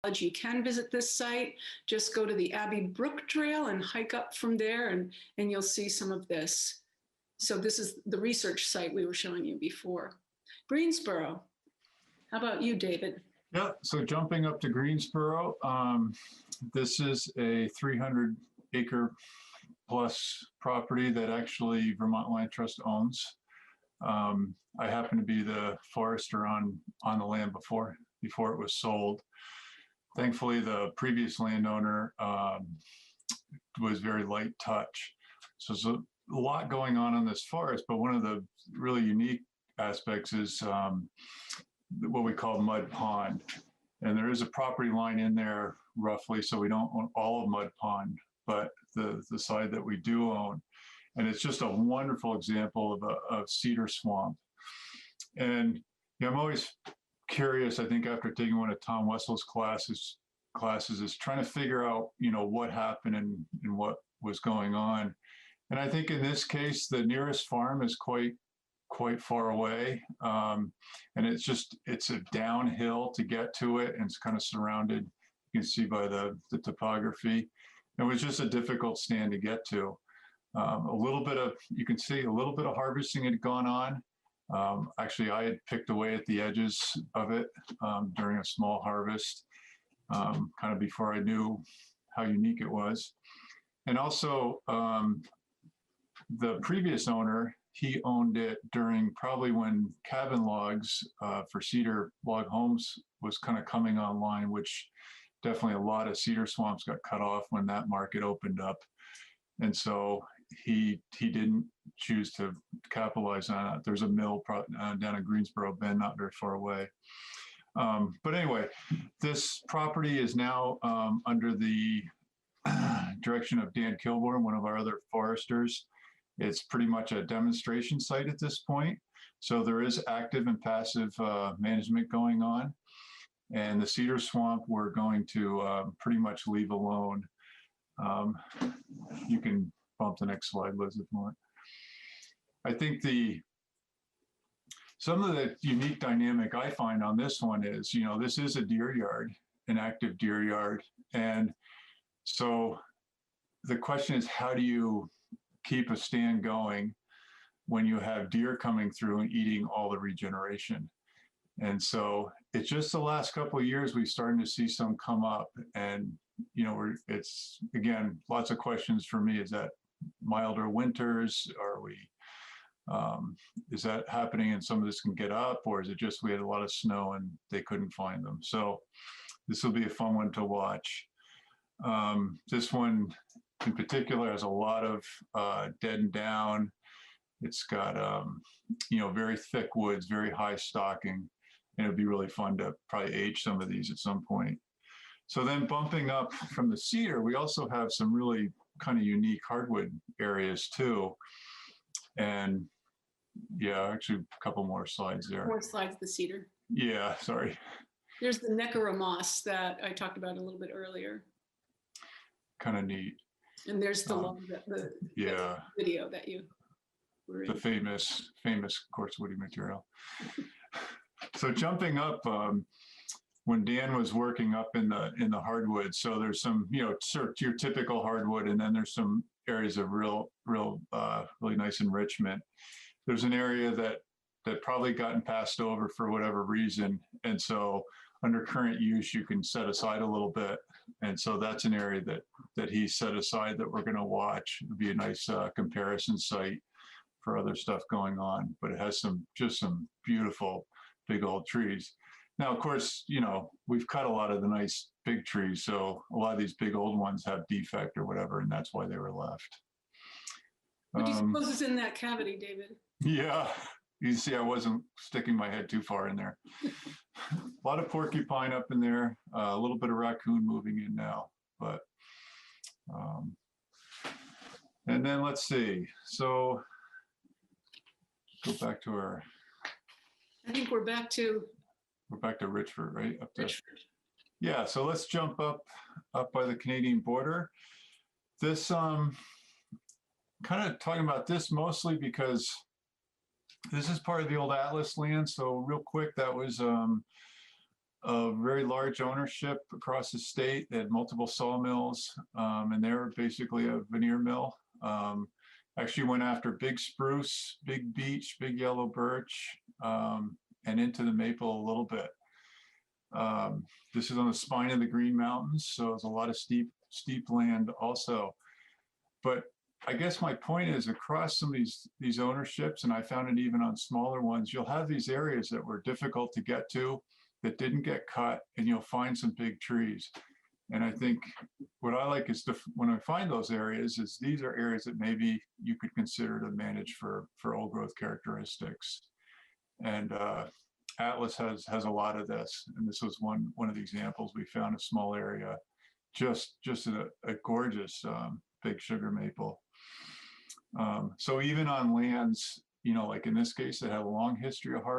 You can visit this site. Just go to the Abbey Brook Trail and hike up from there, and you'll see some of this. So this is the research site we were showing you before. Greensboro. How about you, David? Yeah, so jumping up to Greensboro, this is a 300-acre plus property that actually Vermont Land Trust owns. I happen to be the forester on the land before it was sold. Thankfully, the previous landowner was very light touch. So there's a lot going on this forest, but one of the really unique aspects is what we call Mud Pond. And there is a property line in there roughly, so we don't own all of Mud Pond, but the side that we do own. And it's just a wonderful example of cedar swamp. And I'm always curious, I think after taking one of Tom Wessel's classes is trying to figure out, what happened and what was going on. And I think in this case, the nearest farm is quite far away. And it's a downhill to get to it, and it's kind of surrounded, you can see by the topography. It was just a difficult stand to get to. You can see a little bit of harvesting had gone on. Actually, I had picked away at the edges of it during a small harvest, kind of before I knew how unique it was. And also, the previous owner, he owned it during probably when cabin logs for cedar log homes was kind of coming online, which definitely a lot of cedar swamps got cut off when that market opened up. And so he didn't choose to capitalize on it. There's a mill down in Greensboro Bend, not very far away. But anyway, this property is now under the direction of Dan Kilborn, one of our other foresters. It's pretty much a demonstration site at this point. So there is active and passive management going on. And the cedar swamp, we're going to pretty much leave alone. You can bump the next slide, Liz, if you want. I think some of the unique dynamic I find on this one is, this is a deer yard, an active deer yard. And so the question is, how do you keep a stand going when you have deer coming through and eating all the regeneration? And so it's just the last couple of years we've started to see some come up, and it's again lots of questions for me. Is that milder winters? Is that happening and some of this can get up, or is it just we had a lot of snow and they couldn't find them? So this will be a fun one to watch. This one in particular has a lot of dead and down. It's got very thick woods, very high stocking, and it'd be really fun to probably age some of these at some point. So then bumping up from the cedar, we also have some really kind of unique hardwood areas too. And yeah, actually a couple more slides there. More slides, the cedar. Yeah, sorry. There's the Neckara moss that I talked about a little bit earlier. Kind of neat. And there's the video that you were in. The famous coarse woody material. So jumping up, when Dan was working up in the hardwood, so there's some, sort of your typical hardwood, and then there's some areas of really nice enrichment. There's an area that probably gotten passed over for whatever reason, and so under current use you can set aside a little bit, and so that's an area that he set aside that we're going to watch. It'd be a nice comparison site for other stuff going on, but it has some beautiful big old trees. Now, of course, we've cut a lot of the nice big trees, so a lot of these big old ones have defect or whatever, and that's why they were left. What do you suppose is in that cavity, David? Yeah, you see, I wasn't sticking my head too far in there. A lot of porcupine up in there, a little bit of raccoon moving in now, but, and then let's see. So go back to our. I think we're back to Richford, right? Up there. Richford. Yeah, so let's jump up by the Canadian border. This, kind of talking about this mostly because this is part of the old Atlas land. So real quick, that was a very large ownership across the state. They had multiple sawmills, and they're basically a veneer mill. Actually went after big spruce, big beech, big yellow birch, and into the maple a little bit. This is on the spine of the Green Mountains, so it's a lot of steep land also. But I guess my point is, across some of these ownerships, and I found it even on smaller ones, you'll have these areas that were difficult to get to, that didn't get cut, and you'll find some big trees. And I think what I like is when I find those areas, is these are areas that maybe you could consider to manage for old growth characteristics. And Atlas has a lot of this, and this was one of the examples. We found a small area, just a gorgeous big sugar maple. So even on lands, like in this case, that have a long history of harvest,